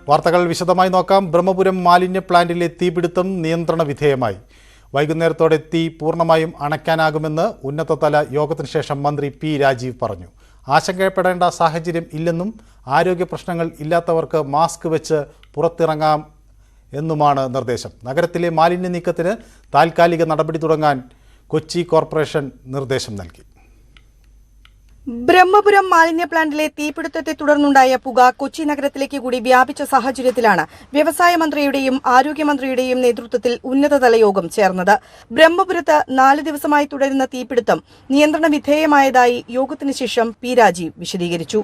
വാർത്തകൾ വിശദമായി നോക്കാം. ബ്രഹ്മപുരം മാലിന്യ പ്ലാന്റിലെ തീപിടുത്തം നിയന്ത്രണ വിധേയമായി. വൈകുന്നേരത്തോടെ തീ പൂർണ്ണമായും അണയ്ക്കാനാകുമെന്ന് ഉന്നതതല യോഗത്തിന് ശേഷം മന്ത്രി പി രാജീവ് പറഞ്ഞു. ആശങ്കപ്പെടേണ്ട സാഹചര്യം ഇല്ലെന്നും ആരോഗ്യ പ്രശ്നങ്ങൾ ഇല്ലാത്തവർക്ക് മാസ്ക് വെച്ച് പുറത്തിറങ്ങാം എന്നുമാണ് നിർദ്ദേശം. നഗരത്തിലെ മാലിന്യ നീക്കത്തിന് താൽക്കാലിക നടപടി തുടങ്ങാൻ കൊച്ചി കോർപ്പറേഷൻ നിർദ്ദേശം നൽകി. ബ്രഹ്മപുരം മാലിന്യ പ്ലാന്റിലെ തീപിടുത്തത്തെ തുടർന്നുണ്ടായ പുക കൊച്ചി നഗരത്തിലേക്ക് കൂടി വ്യാപിച്ച സാഹചര്യത്തിലാണ് വ്യവസായ മന്ത്രിയുടെയും ആരോഗ്യമന്ത്രിയുടെയും നേതൃത്വത്തിൽ ഉന്നതതല യോഗം ചേർന്നത്. ബ്രഹ്മപുരത്ത് 4 ദിവസമായി തുടരുന്ന തീപിടുത്തം നിയന്ത്രണ വിധേയമായതായി യോഗത്തിന് ശേഷം പി രാജീവ് വിശദീകരിച്ചു.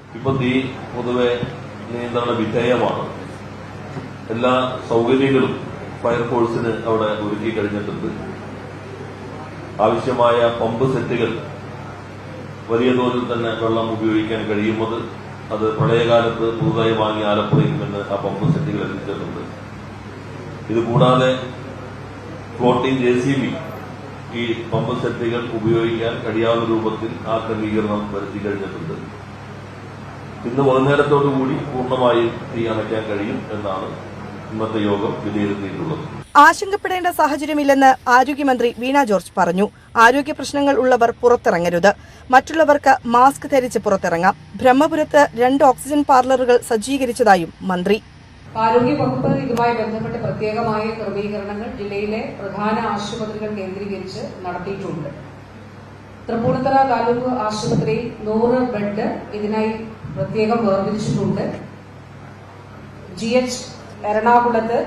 നിയന്ത്രണ വിധേയമാണ്. എല്ലാ സൗകര്യങ്ങളും ഫയർഫോഴ്സിന് അവിടെ ഒരുക്കി കഴിഞ്ഞിട്ടുണ്ട്. ആവശ്യമായ പമ്പ് സെറ്റുകൾ വലിയ തോതിൽ തന്നെ വെള്ളം ഉപയോഗിക്കാൻ കഴിയുന്നത് അത് പ്രളയകാലത്ത് പുതുതായി വാങ്ങിയ ആലപ്പുഴയിൽ നിന്ന് ആ പമ്പ് സെറ്റുകൾ എത്തിച്ചിട്ടുണ്ട്. ഇതുകൂടാതെ ഫ്ലോട്ടിംഗ് JCB ഈ പമ്പ് സെറ്റുകൾ ഉപയോഗിക്കാൻ കഴിയാവുന്ന രൂപത്തിൽ ആ ക്രമീകരണം വരുത്തി കഴിഞ്ഞിട്ടുണ്ട്. ഇന്ന് വൈകുന്നേരത്തോടുകൂടി പൂർണ്ണമായും തീ അണയ്ക്കാൻ കഴിയും എന്നാണ് ഇന്നത്തെ യോഗം വിലയിരുത്തിയിട്ടുള്ളത്. ആശങ്കപ്പെടേണ്ട സാഹചര്യമില്ലെന്ന് ആരോഗ്യമന്ത്രി വീണ ജോർജ് പറഞ്ഞു. ആരോഗ്യ പ്രശ്നങ്ങൾ ഉള്ളവർ പുറത്തിറങ്ങരുത്. മറ്റുള്ളവർക്ക് മാസ്ക് ധരിച്ച് പുറത്തിറങ്ങാം. ബ്രഹ്മപുരത്ത് 2 ഓക്സിജൻ പാർലറുകൾ സജ്ജീകരിച്ചതായും മന്ത്രി. ആരോഗ്യവകുപ്പ് ഇതുമായി ബന്ധപ്പെട്ട് പ്രത്യേകമായ ക്രമീകരണങ്ങൾ ജില്ലയിലെ പ്രധാന ആശുപത്രികൾ കേന്ദ്രീകരിച്ച് നടത്തിയിട്ടുണ്ട്. തൃപ്പൂണിത്തുറ താലൂക്ക് ആശുപത്രിയിൽ 100 ബെഡ് ഇതിനായി പ്രത്യേകം വേർതിരിച്ചിട്ടുണ്ട്. GH എറണാകുളത്ത്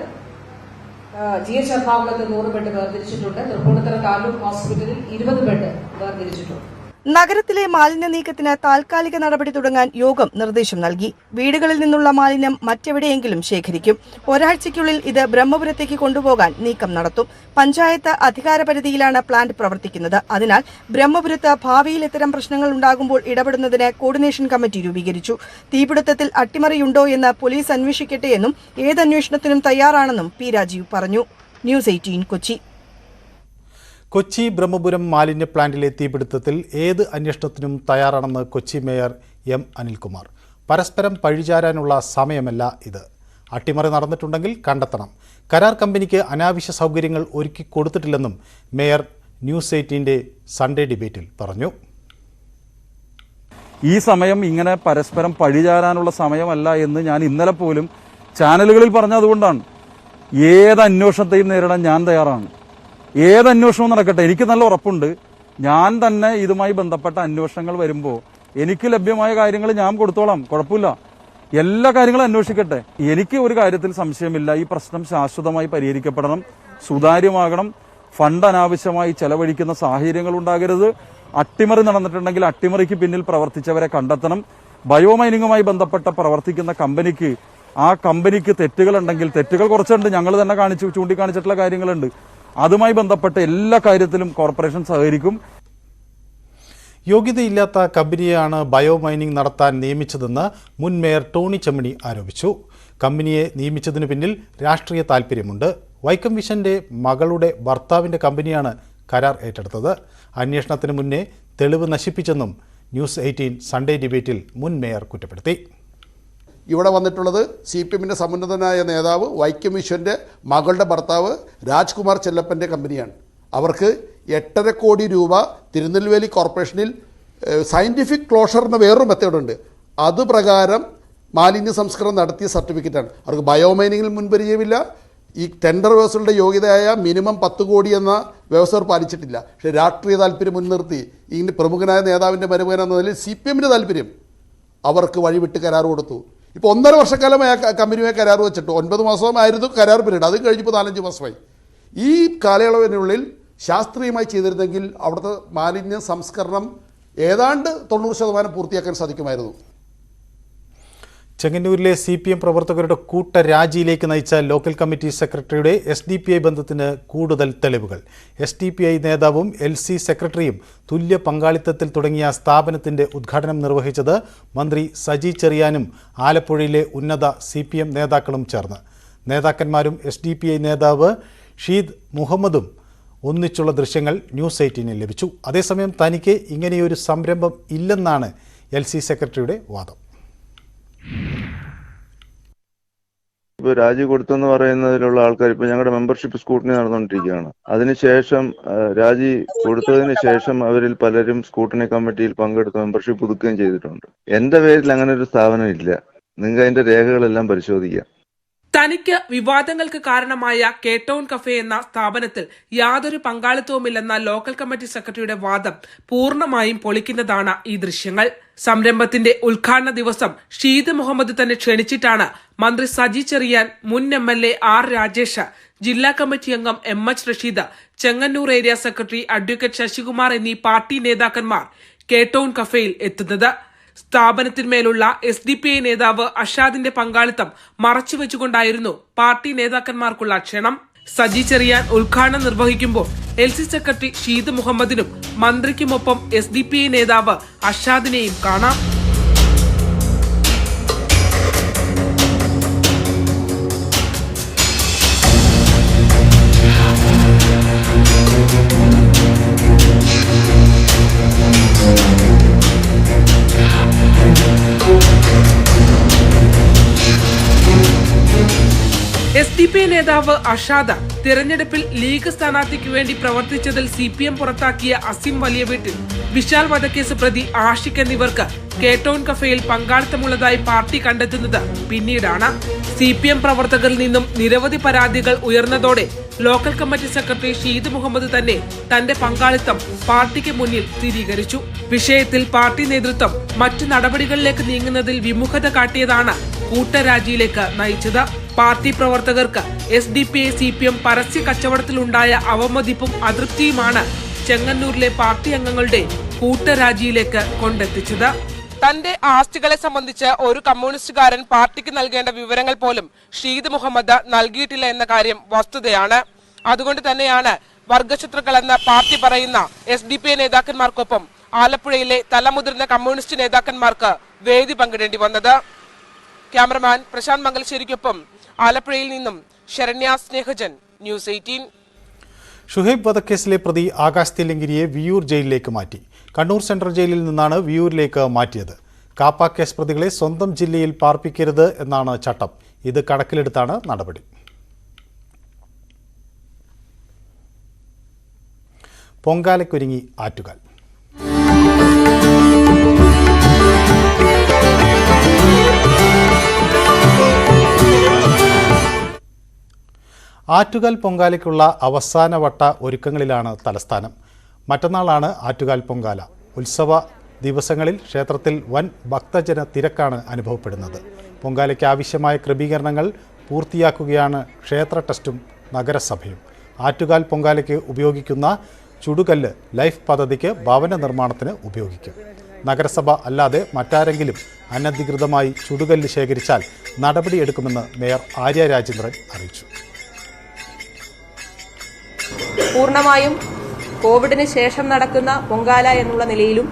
100 ബെഡ് വേർതിരിച്ചിട്ടുണ്ട്. തൃപ്പൂണിത്തുറ താലൂക്ക് ഹോസ്പിറ്റലിൽ 20 ബെഡ് വേർതിരിച്ചിട്ടുണ്ട്. നഗരത്തിലെ മാലിന്യ നീക്കത്തിന് താൽക്കാലിക നടപടി തുടങ്ങാൻ യോഗം നിർദ്ദേശം നൽകി. വീടുകളിൽ നിന്നുള്ള മാലിന്യം മറ്റെവിടെയെങ്കിലും ശേഖരിക്കും. ഒരാഴ്ചയ്ക്കുള്ളിൽ ഇത് ബ്രഹ്മപുരത്തേക്ക് കൊണ്ടുപോകാൻ നീക്കം നടത്തും. പഞ്ചായത്ത് അധികാരപരിധിയിലാണ് പ്ലാന്റ് പ്രവർത്തിക്കുന്നത്. അതിനാൽ ബ്രഹ്മപുരത്ത് ഭാവിയിൽ ഇത്തരം പ്രശ്നങ്ങൾ ഉണ്ടാകുമ്പോൾ ഇടപെടുന്നതിന് കോർഡിനേഷൻ കമ്മിറ്റി രൂപീകരിച്ചു. തീപിടുത്തത്തിൽ അട്ടിമറിയുണ്ടോ എന്ന് പോലീസ് അന്വേഷിക്കട്ടെയെന്നും ഏതന്വേഷണത്തിനും തയ്യാറാണെന്നും പി രാജീവ് പറഞ്ഞു. ന്യൂസ് 18 കൊച്ചി. കൊച്ചി ബ്രഹ്മപുരം മാലിന്യ പ്ലാന്റിലെ തീപിടുത്തത്തിൽ ഏത് അന്വേഷണത്തിനും തയ്യാറാണെന്ന് കൊച്ചി മേയർ M. അനിൽകുമാർ. പരസ്പരം പഴിചാരാനുള്ള സമയമല്ല ഇത്. അട്ടിമറി നടന്നിട്ടുണ്ടെങ്കിൽ കണ്ടെത്തണം. കരാർ കമ്പനിക്ക് അനാവശ്യ സൗകര്യങ്ങൾ ഒരുക്കി കൊടുത്തിട്ടില്ലെന്നും മേയർ ന്യൂസ് 18 സൺഡേ ഡിബേറ്റിൽ പറഞ്ഞു. ഈ സമയം ഇങ്ങനെ പരസ്പരം പഴിചാരാനുള്ള സമയമല്ല എന്ന് ഞാൻ ഇന്നലെ പോലും ചാനലുകളിൽ പറഞ്ഞതുകൊണ്ടാണ്. ഏത് അന്വേഷണത്തെയും നേരിടാൻ ഞാൻ തയ്യാറാണ്. ഏത് അന്വേഷണവും നടക്കട്ടെ. എനിക്ക് നല്ല ഉറപ്പുണ്ട്. ഞാൻ തന്നെ ഇതുമായി ബന്ധപ്പെട്ട അന്വേഷണങ്ങൾ വരുമ്പോൾ എനിക്ക് ലഭ്യമായ കാര്യങ്ങൾ ഞാൻ കൊടുത്തോളാം. കുഴപ്പമില്ല. എല്ലാ കാര്യങ്ങളും അന്വേഷിക്കട്ടെ. എനിക്ക് ഒരു കാര്യത്തിൽ സംശയമില്ല. ഈ പ്രശ്നം ശാശ്വതമായി പരിഹരിക്കപ്പെടണം, സുതാര്യമാകണം. ഫണ്ട് അനാവശ്യമായി ചെലവഴിക്കുന്ന സാഹചര്യങ്ങൾ ഉണ്ടാകരുത്. അട്ടിമറി നടന്നിട്ടുണ്ടെങ്കിൽ അട്ടിമറിക്ക് പിന്നിൽ പ്രവർത്തിച്ചവരെ കണ്ടെത്തണം. ബയോമൈനിങ്ങുമായി ബന്ധപ്പെട്ട പ്രവർത്തിക്കുന്ന ആ കമ്പനിക്ക് തെറ്റുകളുണ്ടെങ്കിൽ തെറ്റുകൾ കുറച്ചുണ്ട്. ഞങ്ങൾ തന്നെ ചൂണ്ടിക്കാണിച്ചിട്ടുള്ള കാര്യങ്ങളുണ്ട്. അതുമായി ബന്ധപ്പെട്ട എല്ലാ കാര്യത്തിലും കോർപ്പറേഷൻ സഹകരിക്കും. യോഗ്യതയില്ലാത്ത കമ്പനിയെയാണ് ബയോമൈനിംഗ് നടത്താൻ നിയമിച്ചതെന്ന് മുൻ മേയർ ടോണി ചെമ്മണി ആരോപിച്ചു. കമ്പനിയെ നിയമിച്ചതിനു പിന്നിൽ രാഷ്ട്രീയ താൽപ്പര്യമുണ്ട്. വൈക്കം വിഷന്റെ മകളുടെ ഭർത്താവിന്റെ കമ്പനിയാണ് കരാർ ഏറ്റെടുത്തത്. അന്വേഷണത്തിന് മുന്നേ തെളിവ് നശിപ്പിച്ചെന്നും ന്യൂസ് 18 സൺഡേ ഡിബേറ്റിൽ മുൻ മേയർ കുറ്റപ്പെടുത്തി. ഇവിടെ വന്നിട്ടുള്ളത് CPMന്റെ സമുന്നതനായ നേതാവ് വൈക്കം വിശ്വൻ്റെ മകളുടെ ഭർത്താവ് രാജ്കുമാർ ചെല്ലപ്പൻ്റെ കമ്പനിയാണ്. അവർക്ക് 8.5 കോടി രൂപ തിരുനെൽവേലി കോർപ്പറേഷനിൽ സയൻറ്റിഫിക് ക്ലോഷർ എന്ന വേറൊരു മെത്തേഡുണ്ട്. അതുപ്രകാരം മാലിന്യ സംസ്കരണം നടത്തിയ സർട്ടിഫിക്കറ്റാണ്. അവർക്ക് ബയോമൈനിങ്ങിൽ മുൻപരിചയമില്ല. ഈ ടെൻഡർ വ്യവസ്ഥകളുടെ യോഗ്യതയായ മിനിമം 10 കോടി എന്ന വ്യവസ്ഥ അവർ പാലിച്ചിട്ടില്ല. പക്ഷേ രാഷ്ട്രീയ താല്പര്യം മുൻനിർത്തി ഇങ്ങനെ പ്രമുഖനായ നേതാവിൻ്റെ മരുമകൻ എന്ന നിലയിൽ CPMന്റെ താല്പര്യം അവർക്ക് വഴിവിട്ട് കരാർ കൊടുത്തു. ഇപ്പോൾ 1.5 വർഷക്കാലമായി ആ കമ്പനിയുമായി കരാർ വെച്ചിട്ട് 9 മാസമായിരുന്നു കരാർ പീരീഡ്. അത് കഴിഞ്ഞപ്പോൾ 4-5 മാസമായി. ഈ കാലയളവിനുള്ളിൽ ശാസ്ത്രീയമായി ചെയ്തിരുന്നെങ്കിൽ അവിടുത്തെ മാലിന്യ സംസ്കരണം ഏതാണ്ട് 90% പൂർത്തിയാക്കാൻ സാധിക്കുമായിരുന്നു. ചെങ്ങന്നൂരിലെ CPM പ്രവർത്തകരുടെ കൂട്ടരാജിയിലേക്ക് നയിച്ച ലോക്കൽ കമ്മിറ്റി സെക്രട്ടറിയുടെ SDPI ബന്ധത്തിന് കൂടുതൽ തെളിവുകൾ. SDPI നേതാവും LC സെക്രട്ടറിയും തുല്യ പങ്കാളിത്തത്തിൽ തുടങ്ങിയ സ്ഥാപനത്തിന്റെ ഉദ്ഘാടനം നിർവഹിച്ചത് മന്ത്രി സജി ചെറിയാനും ആലപ്പുഴയിലെ ഉന്നത CPM നേതാക്കളും ചേർന്ന്. നേതാക്കന്മാരും SDPI നേതാവ് ഷീദ് മുഹമ്മദും ഒന്നിച്ചുള്ള ദൃശ്യങ്ങൾ ന്യൂസ് 18 ലഭിച്ചു. അതേസമയം തനിക്ക് ഇങ്ങനെയൊരു സംരംഭം ഇല്ലെന്നാണ് LC സെക്രട്ടറിയുടെ വാദം. ഇപ്പോൾ രാജി കൊടുത്തെന്ന് പറയുന്നതിലുള്ള ആൾക്കാർ ഇപ്പോൾ ഞങ്ങളുടെ മെമ്പർഷിപ്പ് സ്കൂട്ടണി നടന്നുകൊണ്ടിരിക്കുകയാണ്. അതിനുശേഷം രാജി കൊടുത്തതിന് ശേഷം അവരിൽ പലരും സ്കൂട്ടണി കമ്മിറ്റിയിൽ പങ്കെടുത്ത് മെമ്പർഷിപ്പ് പുതുക്കുകയും ചെയ്തിട്ടുണ്ട്. എന്റെ പേരിൽ അങ്ങനെ ഒരു സ്ഥാപനം ഇല്ല. നിങ്ങൾക്ക് അതിന്റെ രേഖകളെല്ലാം പരിശോധിക്കാം. തനിക്ക് വിവാദങ്ങൾക്ക് കാരണമായ കേട്ടൗൺ കഫേ എന്ന സ്ഥാപനത്തിൽ യാതൊരു പങ്കാളിത്തവുമില്ലെന്ന ലോക്കൽ കമ്മിറ്റി സെക്രട്ടറിയുടെ വാദം പൂർണ്ണമായും പൊളിക്കുന്നതാണ് ഈ ദൃശ്യങ്ങൾ. സംരംഭത്തിന്റെ ഉദ്ഘാടന ദിവസം ഷീദ് മുഹമ്മദ് തന്നെ ക്ഷണിച്ചിട്ടാണ് മന്ത്രി സജി ചെറിയാൻ, മുൻ MLA R രാജേഷ്, ജില്ലാ കമ്മിറ്റി അംഗം MH Rasheed, Chengannur area secretary advocate Sasikumar എന്നീ പാർട്ടി നേതാക്കന്മാർ കേട്ടൗൺ കഫേയിൽ എത്തുന്നത്. സ്ഥാപനത്തിന്മേലുള്ള SDPI നേതാവ് അഷാദിന്റെ പങ്കാളിത്തം മറച്ചുവെച്ചുകൊണ്ടായിരുന്നു പാർട്ടി നേതാക്കന്മാർക്കുള്ള ക്ഷണം. സജി ചെറിയാൻ ഉദ്ഘാടനം നിർവഹിക്കുമ്പോൾ LC സെക്രട്ടറി ഷീദ് മുഹമ്മദിനും മന്ത്രിക്കുമൊപ്പം SDPI നേതാവ് അഷാദിനെയും കാണാം. SDPI നേതാവ് അഷാദ് തിരഞ്ഞെടുപ്പിൽ ലീഗ് സ്ഥാനാർത്ഥിക്ക് വേണ്ടി പ്രവർത്തിച്ചതിൽ CPM പുറത്താക്കിയ അസിം വലിയ വീട്ടിൽ, വിശാൽ വധക്കേസ് പ്രതി ആഷിഖ് എന്നിവർക്ക് കേട്ടൗൺ കഫേയിൽ പങ്കാളിത്തമുള്ളതായി പാർട്ടി കണ്ടെത്തുന്നത് പിന്നീടാണ്. CPM പ്രവർത്തകരിൽ നിന്നും നിരവധി പരാതികൾ ഉയർന്നതോടെ ലോക്കൽ കമ്മിറ്റി സെക്രട്ടറി ഷീദ് മുഹമ്മദ് തന്നെ തന്റെ പങ്കാളിത്തം പാർട്ടിക്ക് മുന്നിൽ സ്ഥിരീകരിച്ചു. വിഷയത്തിൽ പാർട്ടി നേതൃത്വം മറ്റു നടപടികളിലേക്ക് നീങ്ങുന്നതിൽ വിമുഖത കാട്ടിയതാണ് കൂട്ടരാജിയിലേക്ക് നയിച്ചത്. പാർട്ടി പ്രവർത്തകർക്ക് SDPI CPM പരസ്യ കച്ചവടത്തിലുണ്ടായ അവമതിപ്പും അതൃപ്തിയുമാണ് ചെങ്ങന്നൂരിലെ പാർട്ടി അംഗങ്ങളുടെ കൂട്ടരാജിയിലേക്ക് കൊണ്ടെത്തിച്ചത്. തന്റെ ആസ്തികളെ സംബന്ധിച്ച് ഒരു കമ്മ്യൂണിസ്റ്റുകാരൻ പാർട്ടിക്ക് നൽകേണ്ട വിവരങ്ങൾ പോലും ഷീദ് മുഹമ്മദ് നൽകിയിട്ടില്ല എന്ന കാര്യം വസ്തുതയാണ്. അതുകൊണ്ട് തന്നെയാണ് വർഗശത്രുക്കളെന്ന് പാർട്ടി പറയുന്ന SDPI നേതാക്കന്മാർക്കൊപ്പം ആലപ്പുഴയിലെ തലമുതിർന്ന കമ്മ്യൂണിസ്റ്റ് നേതാക്കന്മാർക്ക് വേദി പങ്കിടേണ്ടി വന്നത്. ക്യാമറമാൻ പ്രശാന്ത് മംഗലശ്ശേരിക്കൊപ്പം ആലപ്പുഴയിൽ നിന്നും ശരണ്യ സ്നേഹജൻ, ന്യൂസ് 18. ഷുഹൈബ് വധക്കേസിലെ പ്രതി ആകാശ് തില്ലങ്കിരിയെ വിയൂർ ജയിലിലേക്ക് മാറ്റി. കണ്ണൂർ സെൻട്രൽ ജയിലിൽ നിന്നാണ് വിയൂരിലേക്ക് മാറ്റിയത്. കാപ്പ കേസ് പ്രതികളെ സ്വന്തം ജില്ലയിൽ പാർപ്പിക്കരുത് എന്നാണ് ചട്ടം. ഇത് കണക്കിലെടുത്താണ് നടപടി. പൊങ്കാലയ്ക്കൊരുങ്ങി ആറ്റുകാൽ. ആറ്റുകാൽ പൊങ്കാലയ്ക്കുള്ള അവസാനവട്ട ഒരുക്കങ്ങളിലാണ് തലസ്ഥാനം. മറ്റന്നാളാണ് ആറ്റുകാൽ പൊങ്കാല. ഉത്സവ ദിവസങ്ങളിൽ ക്ഷേത്രത്തിൽ വൻ ഭക്തജന തിരക്കാണ് അനുഭവപ്പെടുന്നത്. പൊങ്കാലയ്ക്ക് ആവശ്യമായ ക്രമീകരണങ്ങൾ പൂർത്തിയാക്കുകയാണ് ക്ഷേത്ര ട്രസ്റ്റും നഗരസഭയും. ആറ്റുകാൽ പൊങ്കാലയ്ക്ക് ഉപയോഗിക്കുന്ന ചുടുകല്ല് ലൈഫ് പദ്ധതിക്ക് ഭവന നിർമ്മാണത്തിന് ഉപയോഗിക്കും. നഗരസഭ അല്ലാതെ മറ്റാരെങ്കിലും അനധികൃതമായി ചുടുകല്ല് ശേഖരിച്ചാൽ നടപടിയെടുക്കുമെന്ന് മേയർ ആര്യ രാജേന്ദ്രൻ അറിയിച്ചു. പൂർണ്ണമായും കോവിഡിന് ശേഷം നടക്കുന്ന പൊങ്കാല എന്നുള്ള നിലയിലും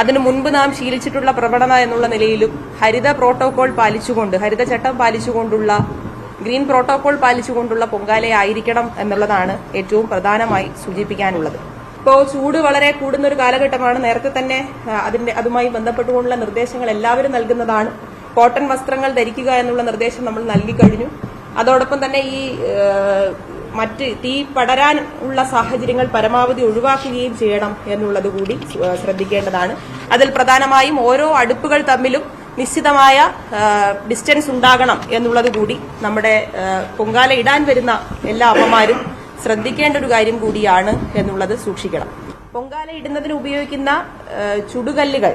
അതിനു മുൻപ് നാം ശീലിച്ചിട്ടുള്ള പ്രവണത എന്നുള്ള നിലയിലും ഹരിത പ്രോട്ടോകോൾ പാലിച്ചുകൊണ്ട്, ഹരിതചട്ടം പാലിച്ചുകൊണ്ടുള്ള, ഗ്രീൻ പ്രോട്ടോകോൾ പാലിച്ചുകൊണ്ടുള്ള പൊങ്കാലയായിരിക്കണം എന്നുള്ളതാണ് ഏറ്റവും പ്രധാനമായി സൂചിപ്പിക്കാനുള്ളത്. ഇപ്പോൾ ചൂട് വളരെ കൂടുന്ന ഒരു കാലഘട്ടമാണ്. നേരത്തെ തന്നെ അതുമായി ബന്ധപ്പെട്ടുകൊണ്ടുള്ള നിർദ്ദേശങ്ങൾ എല്ലാവരും നൽകുന്നതാണ്. കോട്ടൺ വസ്ത്രങ്ങൾ ധരിക്കുക എന്നുള്ള നിർദ്ദേശം നമ്മൾ നൽകിക്കഴിഞ്ഞു. അതോടൊപ്പം തന്നെ ഈ മറ്റ് തീ പടരാൻ ഉള്ള സാഹചര്യങ്ങൾ പരമാവധി ഒഴിവാക്കുകയും ചെയ്യണം എന്നുള്ളത് കൂടി ശ്രദ്ധിക്കേണ്ടതാണ്. അതിൽ പ്രധാനമായും ഓരോ അടുപ്പുകൾ തമ്മിലും നിശ്ചിതമായ ഡിസ്റ്റൻസ് ഉണ്ടാകണം എന്നുള്ളത് കൂടി നമ്മുടെ പൊങ്കാല ഇടാൻ വരുന്ന എല്ലാ അമ്മമാരും ശ്രദ്ധിക്കേണ്ട ഒരു കാര്യം കൂടിയാണ് എന്നുള്ളത് സൂക്ഷിക്കണം. പൊങ്കാല ഇടുന്നതിന് ഉപയോഗിക്കുന്ന ചുടുകല്ലുകൾ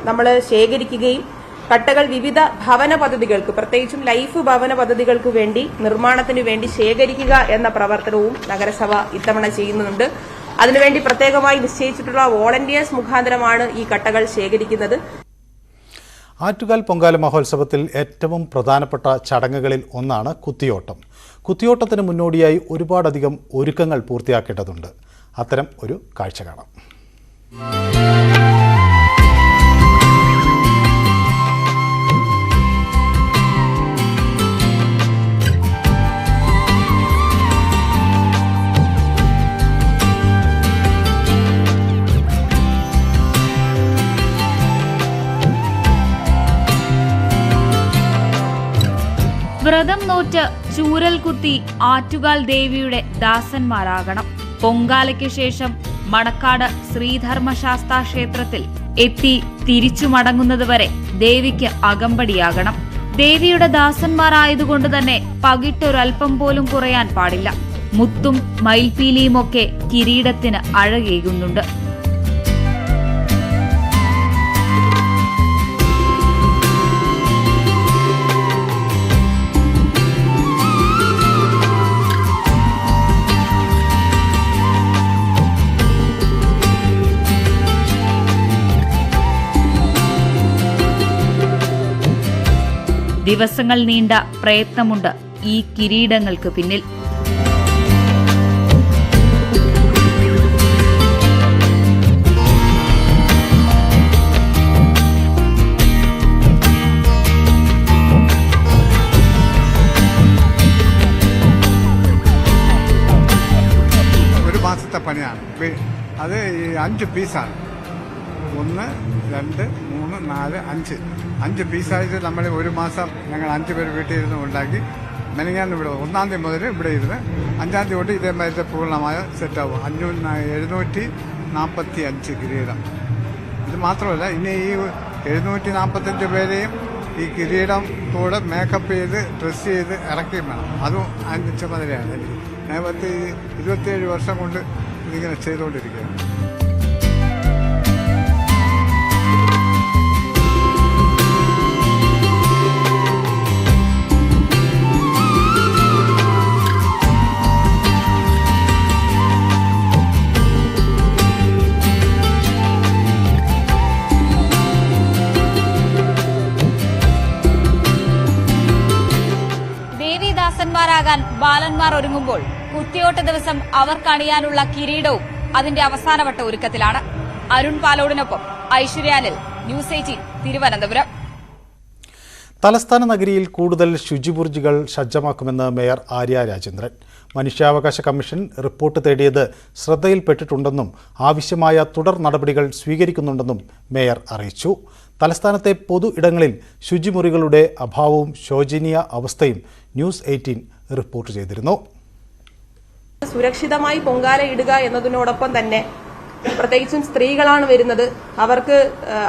നമ്മൾ ശേഖരിക്കുകയും കട്ടകൾ വിവിധ ഭവന പദ്ധതികൾക്ക്, പ്രത്യേകിച്ചും ലൈഫ് ഭവന പദ്ധതികൾക്ക് വേണ്ടി നിർമ്മാണത്തിന് വേണ്ടി ശേഖരിക്കുക എന്ന പ്രവർത്തനവും നഗരസഭ ഇത്തവണ ചെയ്യുന്നുണ്ട്. അതിനുവേണ്ടി പ്രത്യേകമായി നിശ്ചയിച്ചിട്ടുള്ള വോളണ്ടിയേഴ്സ് മുഖാന്തരമാണ് ഈ കട്ടകൾ ശേഖരിക്കുന്നത്. ആറ്റുകാൽ പൊങ്കാല മഹോത്സവത്തിൽ ഏറ്റവും പ്രധാനപ്പെട്ട ചടങ്ങുകളിൽ ഒന്നാണ് കുത്തിയോട്ടം. കുത്തിയോട്ടത്തിന് മുന്നോടിയായി ഒരുപാടധികം ഒരുക്കങ്ങൾ പൂർത്തിയാക്കേണ്ടതുണ്ട്. അത്തരം ഒരു കാഴ്ച കാണാം. വ്രതം നോറ്റ് ചൂരൽ കുത്തി ആറ്റുകാൽ ദേവിയുടെ ദാസന്മാരാകണം. പൊങ്കാലയ്ക്ക് ശേഷം മണക്കാട് ശ്രീധർമ്മശാസ്താ ക്ഷേത്രത്തിൽ എത്തി തിരിച്ചു മടങ്ങുന്നതുവരെ ദേവിക്ക് അകമ്പടിയാകണം. ദേവിയുടെ ദാസന്മാരായതുകൊണ്ട് തന്നെ പകിട്ടൊരൽപ്പം പോലും കുറയാൻ പാടില്ല. മുത്തും മയിൽപീലിയുമൊക്കെ കിരീടത്തിന് അഴകേകുന്നുണ്ട്. ദിവസങ്ങൾ നീണ്ട പ്രയത്നമുണ്ട് ഈ കിരീടങ്ങൾക്ക് പിന്നിൽ. ഒരു മാസത്തെ പണിയാണ്. അത് 5 പീസാണ്. 1, 2, 3, 4, 5 5 പീസായിട്ട് നമ്മൾ ഒരു മാസം ഞങ്ങൾ 5 പേര് വീട്ടിൽ ഇരുന്ന് ഉണ്ടാക്കി. മെനങ്ങാന്ന് ഇവിടെ 1-ാം തീയതി മുതൽ ഇവിടെ ഇരുന്ന് 5-ാം തീയതി തൊട്ട് ഇതേമാതിരി പൂർണ്ണമായ സെറ്റാവും. 745 കിരീടം. ഇത് മാത്രമല്ല, ഇനി ഈ 745 പേരെയും ഈ കിരീടം കൂടെ മേക്കപ്പ് ചെയ്ത് ഡ്രസ്സ് ചെയ്ത് ഇറക്കുകയും വേണം. അതും അതിൻ്റെ ചുമതലയാണ് എനിക്ക്. ഞാൻ 27 വർഷം കൊണ്ട് ഇതിങ്ങനെ ചെയ്തുകൊണ്ടിരിക്കുകയാണ്. ാകാൻ ബാലന്മാർ ഒരുങ്ങുമ്പോൾ കുത്തിയോട്ട ദിവസം അവർക്കണിയാനുള്ള കിരീടവും അതിന്റെ അവസാനവട്ട ഒരുക്കത്തിലാണ്. അരുൺ പാലോടിനൊപ്പം ഐശ്വര്യാനിൽ, ന്യൂസ് 18 തിരുവനന്തപുരം. തലസ്ഥാന നഗരിയിൽ കൂടുതൽ ശുചിബുർജുകൾ സജ്ജമാക്കുമെന്ന് മേയർ ആര്യ രാജേന്ദ്രൻ. മനുഷ്യാവകാശ കമ്മീഷൻ റിപ്പോർട്ട് തേടിയത് ശ്രദ്ധയിൽപ്പെട്ടിട്ടുണ്ടെന്നും ആവശ്യമായ തുടർ നടപടികൾ സ്വീകരിക്കുന്നുണ്ടെന്നും മേയർ അറിയിച്ചു. തലസ്ഥാനത്തെ പൊതു ഇടങ്ങളിൽ ശുചിമുറികളുടെ അഭാവവും ശോചനീയ അവസ്ഥയും ന്യൂസ് 18 റിപ്പോർട്ട് ചെയ്തിരുന്നു. സുരക്ഷിതമായി പൊങ്കാല ഇടുക എന്നതിനോടൊപ്പം തന്നെ പ്രത്യേകിച്ചും സ്ത്രീകളാണ് വരുന്നത്, അവർക്ക്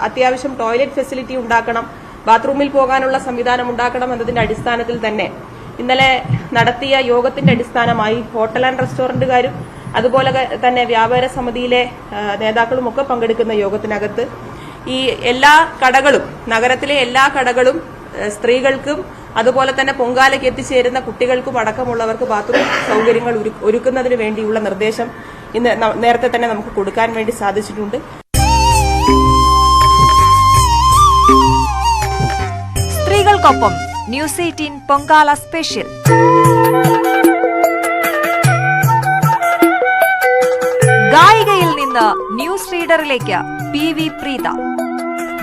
അത്യാവശ്യം ടോയ്ലറ്റ് ഫെസിലിറ്റി ഉണ്ടാക്കണം, ബാത്റൂമിൽ പോകാനുള്ള സംവിധാനം ഉണ്ടാക്കണം എന്നതിന്റെ അടിസ്ഥാനത്തിൽ തന്നെ ഇന്നലെ നടത്തിയ യോഗത്തിന്റെ അടിസ്ഥാനമായി ഹോട്ടൽ ആൻഡ് റെസ്റ്റോറന്റുകാരും അതുപോലെ തന്നെ വ്യാപാര സമിതിയിലെ നേതാക്കളും ഒക്കെ പങ്കെടുക്കുന്ന യോഗത്തിനകത്ത് ഈ എല്ലാ കടകളും, നഗരത്തിലെ എല്ലാ കടകളും സ്ത്രീകൾക്കും അതുപോലെ തന്നെ പൊങ്കാലയ്ക്ക് എത്തിച്ചേരുന്ന കുട്ടികൾക്കും അടക്കമുള്ളവർക്ക് ബാത്റൂം സൗകര്യങ്ങൾ ഒരുക്കുന്നതിന് വേണ്ടിയുള്ള നിർദ്ദേശം ഇന്ന് നേരത്തെ തന്നെ നമുക്ക് കൊടുക്കാൻ വേണ്ടി സാധിച്ചിട്ടുണ്ട്. സ്ത്രീകൾക്കൊപ്പം ന്യൂസ് 18 പൊങ്കാല സ്പെഷ്യൽ. ഗായികയിൽ നിന്ന് ന്യൂസ് റീഡറിലേക്ക് PV പ്രീത,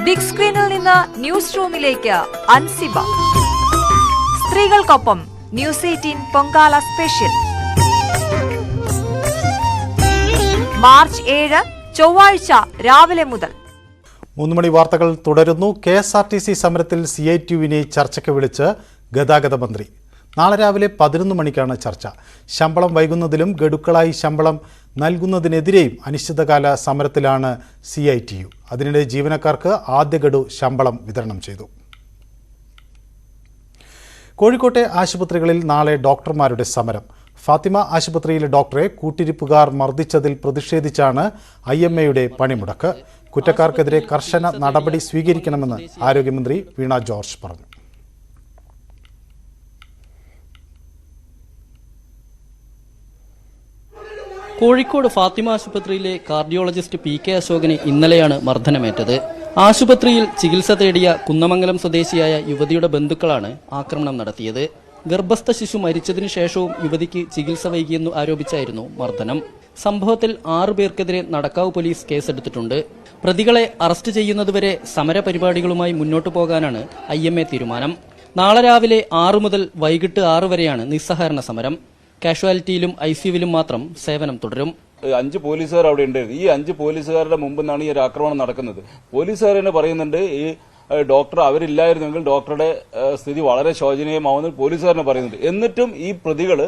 ബിഗ് സ്ക്രീനിൽ നിന്ന് ന്യൂസ് റൂമിലേക്ക് അൻസിബ. സ്ത്രീകൾക്കൊപ്പം ന്യൂസ് 18 പൊങ്കാല സ്പെഷ്യൽ. മാർച്ച് 7 ചൊവ്വാഴ്ച രാവിലെ മുതൽ. 3 മണി വാർത്തകൾ തുടരുന്നു. KSRTC സമരത്തിൽ CITUവിനെ ചർച്ചയ്ക്ക് വിളിച്ച് ഗതാഗത മന്ത്രി. നാളെ രാവിലെ 11 മണിക്കാണ് ചർച്ച. ശമ്പളം വൈകുന്നതിലും ഗഡുക്കളായി ശമ്പളം നൽകുന്നതിനെതിരെയും അനിശ്ചിതകാല സമരത്തിലാണ് CITU. അതിനിടെ ജീവനക്കാർക്ക് ആദ്യ ഗഡു ശമ്പളം വിതരണം ചെയ്തു. കോഴിക്കോട്ടെ ആശുപത്രികളിൽ നാളെ ഡോക്ടർമാരുടെ സമരം. ഫാത്തിമ ആശുപത്രിയിലെ ഡോക്ടറെ കൂട്ടിരിപ്പുകാർ മർദ്ദിച്ചതിൽ പ്രതിഷേധിച്ചാണ് IMAയുടെ പണിമുടക്ക്. കുറ്റക്കാർക്കെതിരെ കർശന നടപടി സ്വീകരിക്കണമെന്ന് ആരോഗ്യമന്ത്രി വീണ ജോർജ് പറഞ്ഞു. കോഴിക്കോട് ഫാത്തിമ ആശുപത്രിയിലെ കാർഡിയോളജിസ്റ്റ് PK അശോകന് ഇന്നലെയാണ് മർദ്ദനമേറ്റത്. ആശുപത്രിയിൽ ചികിത്സ തേടിയ കുന്നമംഗലം സ്വദേശിയായ യുവതിയുടെ ബന്ധുക്കളാണ് ആക്രമണം നടത്തിയത്. ഗർഭസ്ഥ ശിശു മരിച്ചതിനു ശേഷവും യുവതിക്ക് ചികിത്സ വൈകിയെന്നു ആരോപിച്ചായിരുന്നു മർദ്ദനം. സംഭവത്തിൽ 6 പേർക്കെതിരെ നടക്കാവ് പോലീസ് കേസെടുത്തിട്ടുണ്ട്. പ്രതികളെ അറസ്റ്റ് ചെയ്യുന്നതുവരെ സമരപരിപാടികളുമായി മുന്നോട്ടു പോകാനാണ് IMA തീരുമാനം. നാളെ രാവിലെ 6 മുതൽ വൈകിട്ട് 6 വരെയാണ് നിസ്സഹകരണ സമരം. കാഷ്വാലിറ്റിയിലും ICUവിലും മാത്രം സേവനം തുടരും. 5 പോലീസുകാർ അവിടെ ഉണ്ട്. ഈ 5 പോലീസുകാരുടെ മുമ്പ് നിന്നാണ് ഈ ഒരു ആക്രമണം നടക്കുന്നത്. പോലീസുകാർ തന്നെ പറയുന്നുണ്ട് ഈ ഡോക്ടർ അവരില്ലായിരുന്നെങ്കിൽ ഡോക്ടറുടെ സ്ഥിതി വളരെ ശോചനീയമാവുമെന്ന് പോലീസുകാരനെ പറയുന്നുണ്ട്. എന്നിട്ടും ഈ പ്രതികൾ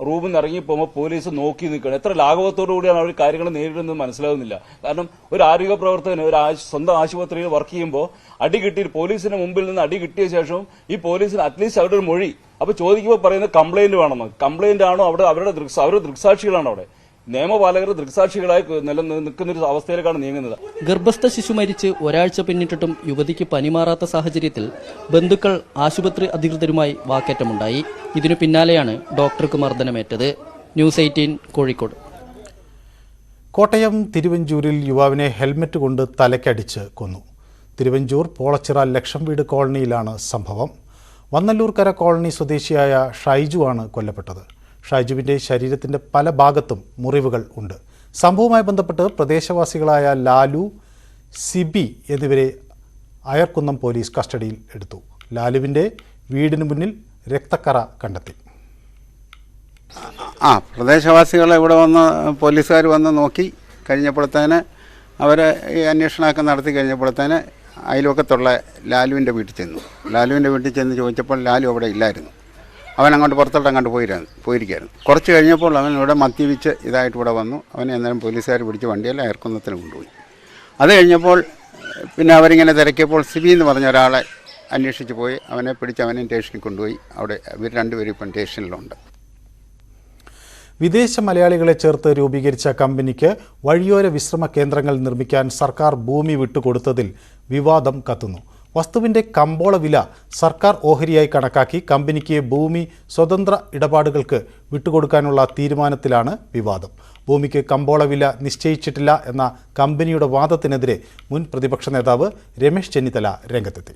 റൂമിൽ നിന്ന് ഇറങ്ങിപ്പോകുമ്പോൾ പോലീസ് നോക്കി നിൽക്കണം. എത്ര ലാഘവത്തോടു കൂടിയാണ് അവർ കാര്യങ്ങൾ നേരിടുന്നത് മനസ്സിലാവുന്നില്ല. കാരണം ഒരു ആരോഗ്യ പ്രവർത്തകന് ഒരു സ്വന്തം ആശുപത്രിയിൽ വർക്ക് ചെയ്യുമ്പോൾ അടി കിട്ടി പോലീസിന് മുമ്പിൽ നിന്ന് അടി കിട്ടിയ ശേഷം ഈ പോലീസിന് അറ്റ്ലീസ്റ്റ് അവരുടെ ഒരു മൊഴി അപ്പൊ ചോദിക്കുമ്പോൾ പറയുന്നത് കംപ്ലൈന്റ് വേണമെന്ന്. കംപ്ലൈന്റ് ആണോ അവിടെ അവരുടെ ദൃക്സാക്ഷികളാണോ അവിടെ നിയമപാലകർ ദൃക്സാക്ഷികളായി നിൽക്കുന്ന ഒരു അവസ്ഥയിലേക്കാണ് നീങ്ങുന്നത്. ഗർഭസ്ഥ ശിശു മരിച്ച് ഒരാഴ്ച പിന്നിട്ടിട്ടും യുവതിക്ക് പനി മാറാത്ത സാഹചര്യത്തിൽ ബന്ധുക്കൾ ആശുപത്രി അധികൃതരുമായി വാക്കേറ്റമുണ്ടായി. ഇതിനു പിന്നാലെയാണ് ഡോക്ടർക്ക് മർദ്ദനമേറ്റത്. ന്യൂസ് 18 കോഴിക്കോട്. കോട്ടയം തിരുവഞ്ചൂരിൽ യുവാവിനെ ഹെൽമറ്റ് കൊണ്ട് തലക്കടിച്ച് കൊന്നു. തിരുവഞ്ചൂർ പോളച്ചിറ ലക്ഷം വീട് കോളനിയിലാണ് സംഭവം. വന്നല്ലൂർക്കര കോളനി സ്വദേശിയായ ഷൈജു ആണ് കൊല്ലപ്പെട്ടത്. ഷൈജുവിൻ്റെ ശരീരത്തിൻ്റെ പല ഭാഗത്തും മുറിവുകൾ ഉണ്ട്. സംഭവവുമായി ബന്ധപ്പെട്ട് പ്രദേശവാസികളായ ലാലു, സിബി എന്നിവരെ അയർക്കുന്നം പോലീസ് കസ്റ്റഡിയിൽ എടുത്തു. ലാലുവിൻ്റെ വീടിന് മുന്നിൽ രക്തക്കറ കണ്ടെത്തി. പ്രദേശവാസികൾ ഇവിടെ വന്ന് പോലീസുകാർ വന്ന് നോക്കി കഴിഞ്ഞപ്പോഴത്തേന് അവരെ ഈ അന്വേഷണമൊക്കെ നടത്തി കഴിഞ്ഞപ്പോഴത്തേന് അയൽവക്കത്തുള്ള ലാലുവിൻ്റെ വീട്ടിൽ ചെന്നു. ലാലുവിൻ്റെ വീട്ടിൽ ചെന്ന് ചോദിച്ചപ്പോൾ ലാലു അവിടെ ഇല്ലായിരുന്നു. അവൻ അങ്ങോട്ട് പുറത്തോട്ട് അങ്ങോട്ട് പോയിരിക്കുകയായിരുന്നു. കുറച്ച് കഴിഞ്ഞപ്പോൾ അവൻ ഇവിടെ മദ്യപിച്ച് ഇതായിട്ട് ഇവിടെ വന്നു. അവനെ അന്നേരം പോലീസുകാർ പിടിച്ച് വണ്ടിയെല്ലാം അയർക്കുന്നത്തിന് കൊണ്ടുപോയി. അത് കഴിഞ്ഞപ്പോൾ പിന്നെ അവരിങ്ങനെ തിരക്കിയപ്പോൾ സിബി എന്ന് പറഞ്ഞ ഒരാളെ അന്വേഷിച്ച് പോയി. അവനെ പിടിച്ച് അവനെ സ്റ്റേഷനിൽ കൊണ്ടുപോയി. അവിടെ ഇവർ രണ്ടുപേരും ഇപ്പം സ്റ്റേഷനിലുണ്ട്. വിദേശ മലയാളികളെ ചേർത്ത് രൂപീകരിച്ച കമ്പനിക്ക് വഴിയോര വിശ്രമ കേന്ദ്രങ്ങൾ നിർമ്മിക്കാൻ സർക്കാർ ഭൂമി വിട്ടുകൊടുത്തതിൽ വിവാദം കത്തുന്നു. വസ്തുവിൻ്റെ കമ്പോള വില സർക്കാർ ഓഹരിയായി കണക്കാക്കി കമ്പനിക്ക് ഭൂമി സ്വതന്ത്ര ഇടപാടുകൾക്ക് വിട്ടുകൊടുക്കാനുള്ള തീരുമാനത്തിലാണ് വിവാദം. ഭൂമിക്ക് കമ്പോള വില നിശ്ചയിച്ചിട്ടില്ല എന്ന കമ്പനിയുടെ വാദത്തിനെതിരെ മുൻ പ്രതിപക്ഷ നേതാവ് രമേശ് ചെന്നിത്തല രംഗത്തെത്തി.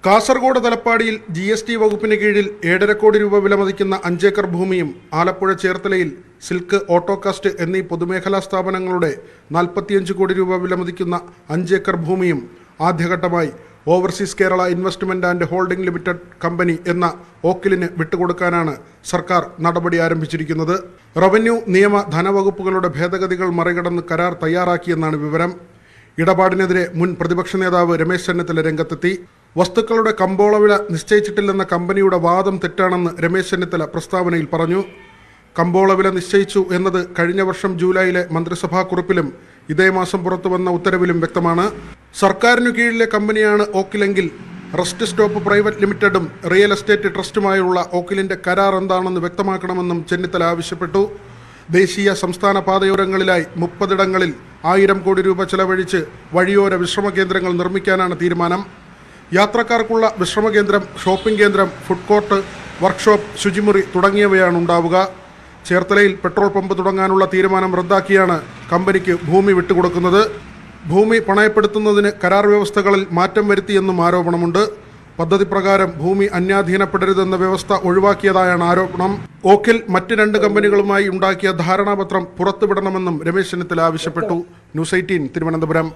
കാസർഗോഡ് തലപ്പാടിയിൽ GST വകുപ്പിന് കീഴിൽ 7.5 കോടി രൂപ വിലമതിക്കുന്ന 5 ഏക്കർ ഭൂമിയും ആലപ്പുഴ ചേർത്തലയിൽ സിൽക്ക്, ഓട്ടോകാസ്റ്റ് എന്നീ പൊതുമേഖലാ സ്ഥാപനങ്ങളുടെ 45 കോടി രൂപ വിലമതിക്കുന്ന 5 ഏക്കർ ഭൂമിയും ആദ്യഘട്ടമായി overseas Kerala investment and holding limited company എന്ന ഓക്കിലിന് വിട്ടുകൊടുക്കാനാണ് സർക്കാർ നടപടി ആരംഭിച്ചിരിക്കുന്നത്. റവന്യൂ, നിയമ, ധനവകുപ്പുകളുടെ ഭേദഗതികൾ മറികടന്ന് കരാർ തയ്യാറാക്കിയെന്നാണ് വിവരം. ഇടപാടിനെതിരെ മുൻ പ്രതിപക്ഷ നേതാവ് രമേശ് ചെന്നിത്തല രംഗത്തെത്തി. വസ്തുക്കളുടെ കമ്പോള വില നിശ്ചയിച്ചിട്ടില്ലെന്ന കമ്പനിയുടെ വാദം തെറ്റാണെന്ന് രമേശ് ചെന്നിത്തല പ്രസ്താവനയിൽ പറഞ്ഞു. കമ്പോള വില നിശ്ചയിച്ചു എന്നത് കഴിഞ്ഞ വർഷം ജൂലൈയിലെ മന്ത്രിസഭാ കുറിപ്പിലും ഇതേ മാസം പുറത്തുവന്ന ഉത്തരവിലും വ്യക്തമാണ്. സർക്കാരിനു കീഴിലെ കമ്പനിയാണ് ഓക്കിലെങ്കിൽ റെസ്റ്റ് സ്റ്റോപ്പ് പ്രൈവറ്റ് ലിമിറ്റഡും റിയൽ എസ്റ്റേറ്റ് ട്രസ്റ്റുമായുള്ള ഓക്കിലിന്റെ കരാർ എന്താണെന്ന് വ്യക്തമാക്കണമെന്നും ചെന്നിത്തല ആവശ്യപ്പെട്ടു. ദേശീയ സംസ്ഥാന പാതയോരങ്ങളിലായി 30 ഇടങ്ങളിൽ 1000 കോടി രൂപ ചെലവഴിച്ച് വഴിയോര വിശ്രമ കേന്ദ്രങ്ങൾ നിർമ്മിക്കാനാണ് തീരുമാനം. യാത്രക്കാർക്കുള്ള വിശ്രമ കേന്ദ്രം, ഷോപ്പിംഗ് കേന്ദ്രം, ഫുഡ് കോർട്ട്, വർക്ക്ഷോപ്പ്, ശുചിമുറി തുടങ്ങിയവയാണ് ഉണ്ടാവുക. ചേർത്തലയിൽ പെട്രോൾ പമ്പ് തുടങ്ങാനുള്ള തീരുമാനം റദ്ദാക്കിയാണ് കമ്പനിക്ക് ഭൂമി വിട്ടുകൊടുക്കുന്നത്. ഭൂമി പണയപ്പെടുത്തുന്നതിന് കരാർ വ്യവസ്ഥകളിൽ മാറ്റം വരുത്തിയെന്നും ആരോപണമുണ്ട്. പദ്ധതി പ്രകാരം ഭൂമി അന്യാധീനപ്പെടരുതെന്ന വ്യവസ്ഥ ഒഴിവാക്കിയതായാണ് ആരോപണം. ഓക്കിൽ മറ്റ് 2 കമ്പനികളുമായി ഉണ്ടാക്കിയ ധാരണാപത്രം പുറത്തുവിടണമെന്നും രമേശ് ചെന്നിത്തല ആവശ്യപ്പെട്ടു. ന്യൂസ് 18 തിരുവനന്തപുരം.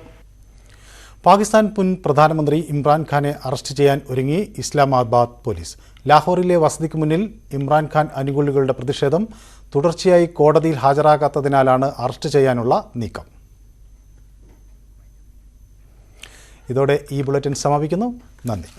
പാകിസ്ഥാൻ മുൻ പ്രധാനമന്ത്രി ഇമ്രാൻഖാനെ അറസ്റ്റ് ചെയ്യാൻ ഒരുങ്ങി ഇസ്ലാമാബാദ് പോലീസ്. ലാഹോറിലെ വസതിക്ക് മുന്നിൽ ഇമ്രാൻഖാൻ അനുകൂലികളുടെ പ്രതിഷേധം തുടർച്ചയായി കോടതിയിൽ ഹാജരാകാത്തതിനാലാണ് അറസ്റ്റ് ചെയ്യാനുള്ള നീക്കം. ഇതോടെ ഈ ബുള്ളറ്റിൻ സമാപിക്കുന്നു. നന്ദി.